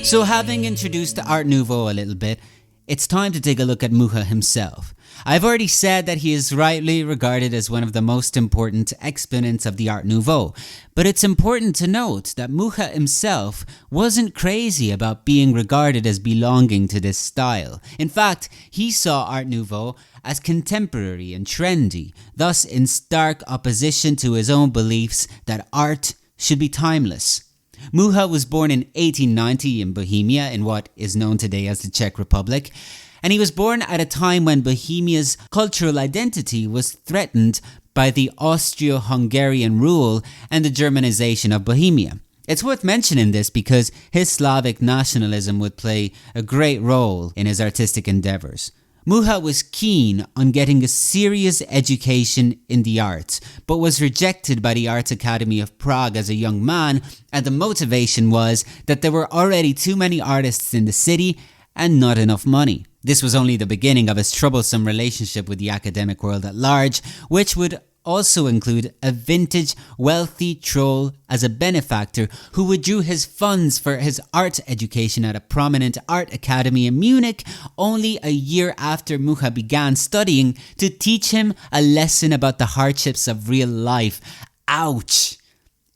So having introduced the Art Nouveau a little bit, it's time to take a look at Mucha himself. I've already said that he is rightly regarded as one of the most important exponents of the Art Nouveau, but it's important to note that Mucha himself wasn't crazy about being regarded as belonging to this style. In fact, he saw Art Nouveau as contemporary and trendy, thus in stark opposition to his own beliefs that art should be timeless. Mucha was born in 1890 in Bohemia, in what is known today as the Czech Republic, and he was born at a time when Bohemia's cultural identity was threatened by the Austro-Hungarian rule and the Germanization of Bohemia. It's worth mentioning this because his Slavic nationalism would play a great role in his artistic endeavours. Mucha was keen on getting a serious education in the arts, but was rejected by the Arts Academy of Prague as a young man, and the motivation was that there were already too many artists in the city and not enough money. This was only the beginning of his troublesome relationship with the academic world at large, which would also include a vintage wealthy troll as a benefactor who withdrew his funds for his art education at a prominent art academy in Munich only a year after Mucha began studying to teach him a lesson about the hardships of real life. Ouch!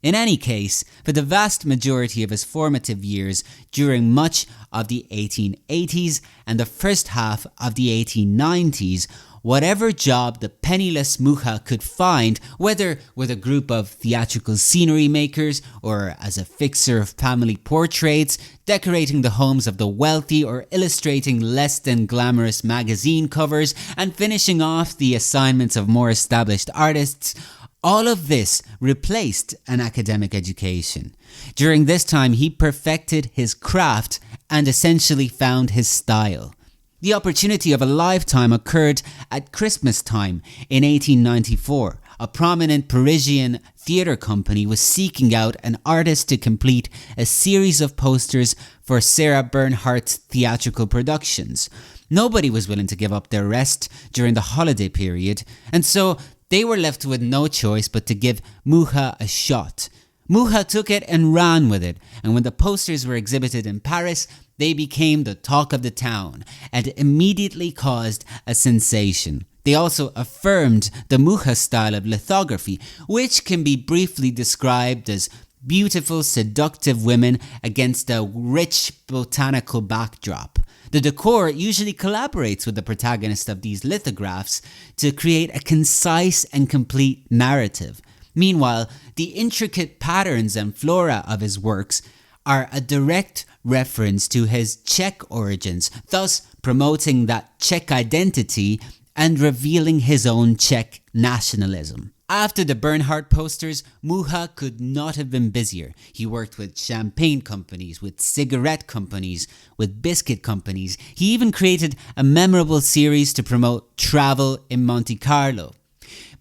In any case, for the vast majority of his formative years during much of the 1880s and the first half of the 1890s, whatever job the penniless Mucha could find, whether with a group of theatrical scenery makers or as a fixer of family portraits, decorating the homes of the wealthy or illustrating less than glamorous magazine covers and finishing off the assignments of more established artists, all of this replaced an academic education. During this time, he perfected his craft and essentially found his style. The opportunity of a lifetime occurred at Christmas time in 1894. A prominent Parisian theatre company was seeking out an artist to complete a series of posters for Sarah Bernhardt's theatrical productions. Nobody was willing to give up their rest during the holiday period, and so they were left with no choice but to give Mucha a shot. Mucha took it and ran with it, and when the posters were exhibited in Paris, they became the talk of the town and immediately caused a sensation. They also affirmed the Mucha style of lithography, which can be briefly described as beautiful, seductive women against a rich botanical backdrop. The decor usually collaborates with the protagonist of these lithographs to create a concise and complete narrative. Meanwhile, the intricate patterns and flora of his works are a direct reference to his Czech origins, thus promoting that Czech identity and revealing his own Czech nationalism. After the Bernhardt posters, Mucha could not have been busier. He worked with champagne companies, with cigarette companies, with biscuit companies. He even created a memorable series to promote travel in Monte Carlo.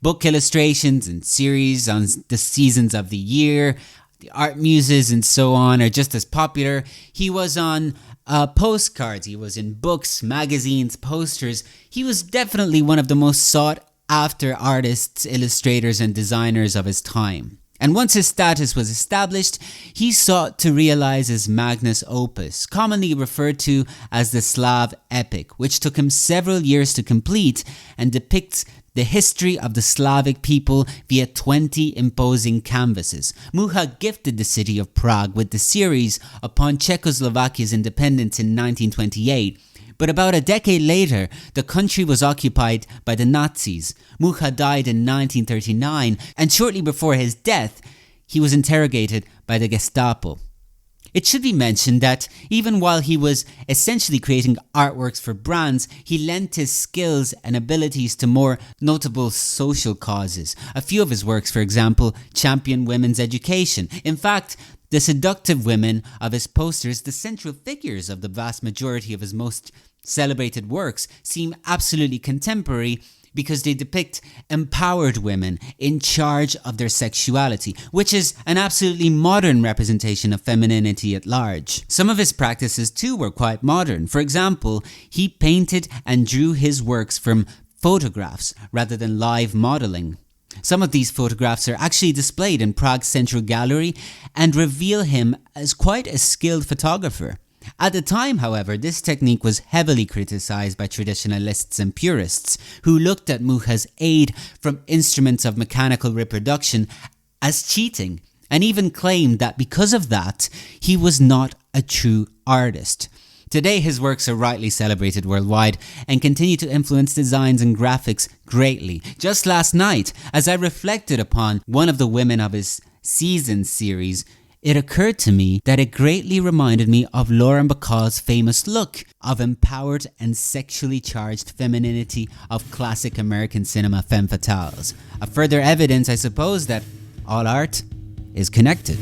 Book illustrations and series on the seasons of the year, the art muses and so on are just as popular. He was on postcards, he was in books, magazines, posters. He was definitely one of the most sought after artists, illustrators and designers of his time. And once his status was established, he sought to realize his magnus opus, commonly referred to as the Slav epic, which took him several years to complete and depicts the history of the Slavic people via 20 imposing canvases. Mucha gifted the city of Prague with the series upon Czechoslovakia's independence in 1928. But about a decade later, the country was occupied by the Nazis. Mucha died in 1939, and shortly before his death, he was interrogated by the Gestapo. It should be mentioned that even while he was essentially creating artworks for brands, he lent his skills and abilities to more notable social causes. A few of his works, for example, champion women's education. In fact, the seductive women of his posters, the central figures of the vast majority of his most celebrated works, seem absolutely contemporary because they depict empowered women in charge of their sexuality, which is an absolutely modern representation of femininity at large. Some of his practices too were quite modern. For example, he painted and drew his works from photographs rather than live modeling. Some of these photographs are actually displayed in Prague's Central Gallery and reveal him as quite a skilled photographer. At the time, however, this technique was heavily criticized by traditionalists and purists who looked at Mucha's aid from instruments of mechanical reproduction as cheating, and even claimed that because of that, he was not a true artist. Today, his works are rightly celebrated worldwide and continue to influence designs and graphics greatly. Just last night, as I reflected upon one of the women of his Seasons series, it occurred to me that it greatly reminded me of Lauren Bacall's famous look of empowered and sexually charged femininity of classic American cinema femme fatales. A further evidence, I suppose, that all art is connected.